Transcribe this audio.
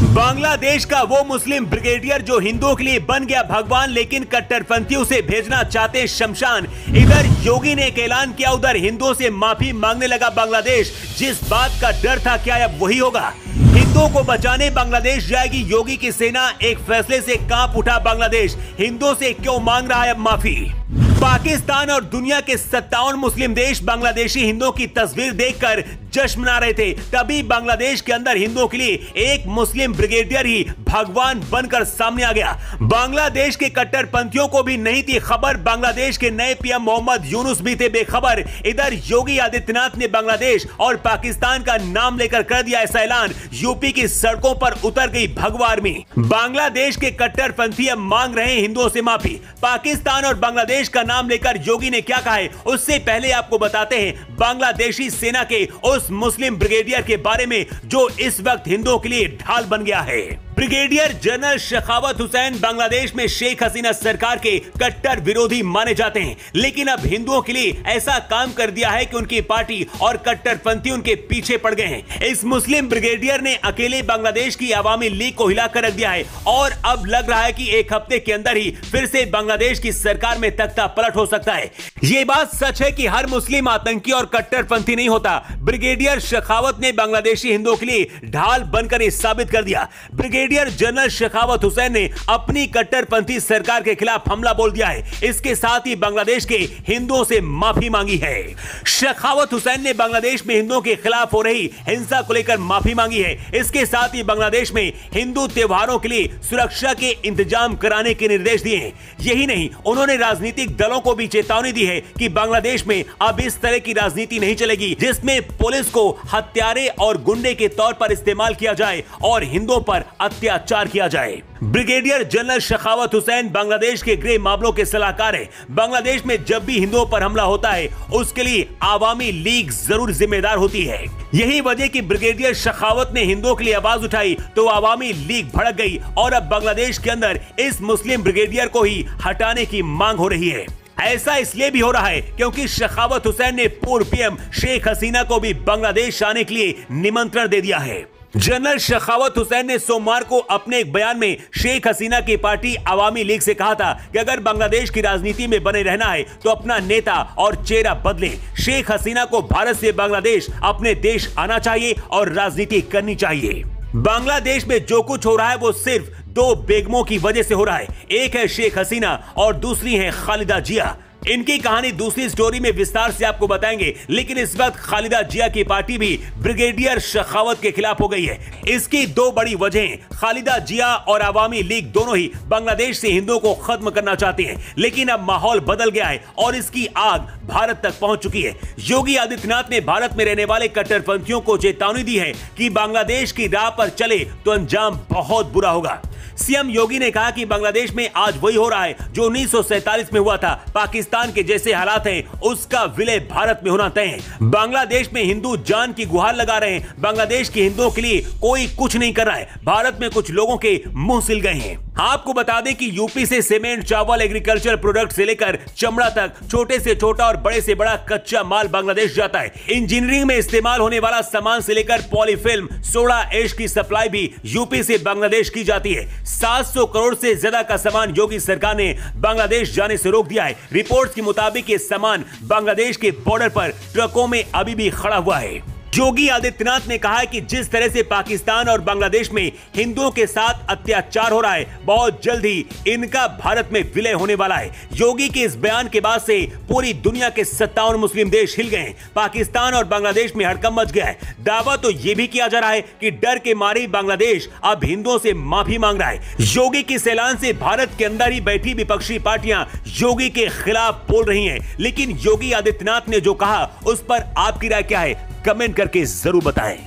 बांग्लादेश का वो मुस्लिम ब्रिगेडियर जो हिंदुओं के लिए बन गया भगवान, लेकिन कट्टरपंथियों से भेजना चाहते शमशान। इधर योगी ने एक ऐलान किया, उधर हिंदुओं से माफी मांगने लगा बांग्लादेश। जिस बात का डर था क्या अब वही होगा। हिंदुओं को बचाने बांग्लादेश जाएगी योगी की सेना। एक फैसले से कांप उठा बांग्लादेश। हिंदुओं से क्यों मांग रहा है अब माफी। पाकिस्तान और दुनिया के 57 मुस्लिम देश बांग्लादेशी हिंदुओं की तस्वीर देखकर जश्न मना रहे थे। तभी बांग्लादेश के अंदर हिंदुओं के लिए एक मुस्लिम ब्रिगेडियर ही भगवान बनकर सामने आ गया। बांग्लादेश के कट्टरपंथियों को भी नहीं थी खबर। बांग्लादेश के नए पीएम मोहम्मद यूनुस भी थे बेखबर। इधर योगी आदित्यनाथ ने बांग्लादेश और पाकिस्तान का नाम लेकर कर दिया ऐसा ऐलान। यूपी की सड़कों पर उतर गई भगवा आर्मी। बांग्लादेश के कट्टरपंथी अब मांग रहे हैं हिंदुओं से माफी। पाकिस्तान और बांग्लादेश का नाम लेकर योगी ने क्या कहा है उससे पहले आपको बताते हैं बांग्लादेशी सेना के उस मुस्लिम ब्रिगेडियर के बारे में जो इस वक्त हिंदुओं के लिए ढाल बन गया है। ब्रिगेडियर जनरल शेखावत हुसैन बांग्लादेश में शेख हसीना सरकार के कट्टर विरोधी माने जाते हैं, लेकिन अब हिंदुओं के लिए ऐसा काम कर दिया है कि उनकी पार्टी और कट्टरपंथी उनके पीछे पड़ गए हैं। इस मुस्लिम ब्रिगेडियर ने अकेले बांग्लादेश की अवामी लीग को हिलाकर रख दिया है और अब लग रहा है कि एक हफ्ते के अंदर ही फिर से बांग्लादेश की सरकार में तख्ता पलट हो सकता है। ये बात सच है कि हर मुस्लिम आतंकी और कट्टरपंथी नहीं होता। ब्रिगेडियर शेखावत ने बांग्लादेशी हिंदुओं के लिए ढाल बनकर यह साबित कर दिया। ब्रिगेडियर जनरल शेखावत हुसैन ने अपनी कट्टरपंथी सरकार के खिलाफ हमला बोल दिया है। इसके साथ ही बांग्लादेश के हिंदुओं से माफी मांगी है। शेखावत हुसैन ने बांग्लादेश में हिंदुओं के खिलाफ हो रही हिंसा को लेकर माफी मांगी है। इसके साथ ही बांग्लादेश में हिंदू त्योहारों के लिए सुरक्षा के इंतजाम कराने के निर्देश दिए हैं। यही नहीं, उन्होंने राजनीतिक दलों को भी चेतावनी दी है कि बांग्लादेश में अब इस तरह की राजनीति नहीं चलेगी जिसमें पुलिस को हत्यारे और गुंडे के तौर पर इस्तेमाल किया जाए और हिंदुओं पर अत्याचार किया जाए। ब्रिगेडियर जनरल शेखावत हुसैन बांग्लादेश के गृह मामलों के सलाहकार हैं। बांग्लादेश में जब भी हिंदुओं पर हमला होता है उसके लिए आवामी लीग जरूर जिम्मेदार होती है। यही वजह कि ब्रिगेडियर शेखावत ने हिंदुओं के लिए आवाज उठाई तो आवामी लीग भड़क गई और अब बांग्लादेश के अंदर इस मुस्लिम ब्रिगेडियर को ही हटाने की मांग हो रही है। ऐसा इसलिए भी हो रहा है क्योंकि शेखावत हुसैन ने पूर्व पीएम शेख हसीना को भी बांग्लादेश आने के लिए निमंत्रण दे दिया है। जनरल शेखावत हुसैन ने सोमवार को अपने एक बयान में शेख हसीना की पार्टी आवामी लीग से कहा था कि अगर बांग्लादेश की राजनीति में बने रहना है तो अपना नेता और चेहरा बदलें। शेख हसीना को भारत से बांग्लादेश अपने देश आना चाहिए और राजनीति करनी चाहिए। बांग्लादेश में जो कुछ हो रहा है वो सिर्फ दो बेगमों की वजह से हो रहा है। एक है शेख हसीना और दूसरी है खालिदा जिया। इनकी कहानी दूसरी स्टोरी में विस्तार से आपको बताएंगे, लेकिन इस वक्त खालिदा जिया की पार्टी भी ब्रिगेडियर शेखावत के खिलाफ हो गई है। इसकी दो बड़ी वजहें, खालिदा जिया और आवामी लीग दोनों ही बांग्लादेश से हिंदुओं को खत्म करना चाहते हैं, लेकिन अब माहौल बदल गया है और इसकी आग भारत तक पहुंच चुकी है। योगी आदित्यनाथ ने भारत में रहने वाले कट्टरपंथियों को चेतावनी दी है कि बांग्लादेश की राह पर चले तो अंजाम बहुत बुरा होगा। सीएम योगी ने कहा कि बांग्लादेश में आज वही हो रहा है जो 1947 में हुआ था। पाकिस्तान के जैसे हालात हैं उसका विलय भारत में होना तय है। बांग्लादेश में हिंदू जान की गुहार लगा रहे हैं। बांग्लादेश के हिंदुओं के लिए कोई कुछ नहीं कर रहा है। भारत में कुछ लोगों के मुंह सिल गए हैं। आपको बता दें कि यूपी से सीमेंट, चावल, एग्रीकल्चर प्रोडक्ट से लेकर चमड़ा तक छोटे से छोटा और बड़े से बड़ा कच्चा माल बांग्लादेश जाता है। इंजीनियरिंग में इस्तेमाल होने वाला सामान से लेकर पॉलीफिल्म, सोडा ऐश की सप्लाई भी यूपी से बांग्लादेश की जाती है। 700 करोड़ से ज्यादा का सामान योगी सरकार ने बांग्लादेश जाने से रोक दिया है। रिपोर्ट्स के मुताबिक ये सामान बांग्लादेश के बॉर्डर पर ट्रकों में अभी भी खड़ा हुआ है। योगी आदित्यनाथ ने कहा है कि जिस तरह से पाकिस्तान और बांग्लादेश में हिंदुओं के साथ अत्याचार हो रहा है, बहुत जल्द ही इनका भारत में विलय होने वाला है। योगी के इस बयान के बाद से पूरी दुनिया के 57 मुस्लिम देश हिल गए हैं। पाकिस्तान और बांग्लादेश में हड़कंप मच गया है। दावा तो यह भी किया जा रहा है कि डर के मारे बांग्लादेश अब हिंदुओं से माफी मांग रहा है। योगी के इस ऐलान से भारत के अंदर ही बैठी विपक्षी पार्टियां योगी के खिलाफ बोल रही हैं, लेकिन योगी आदित्यनाथ ने जो कहा उस पर आपकी राय क्या है कमेंट करके जरूर बताएं।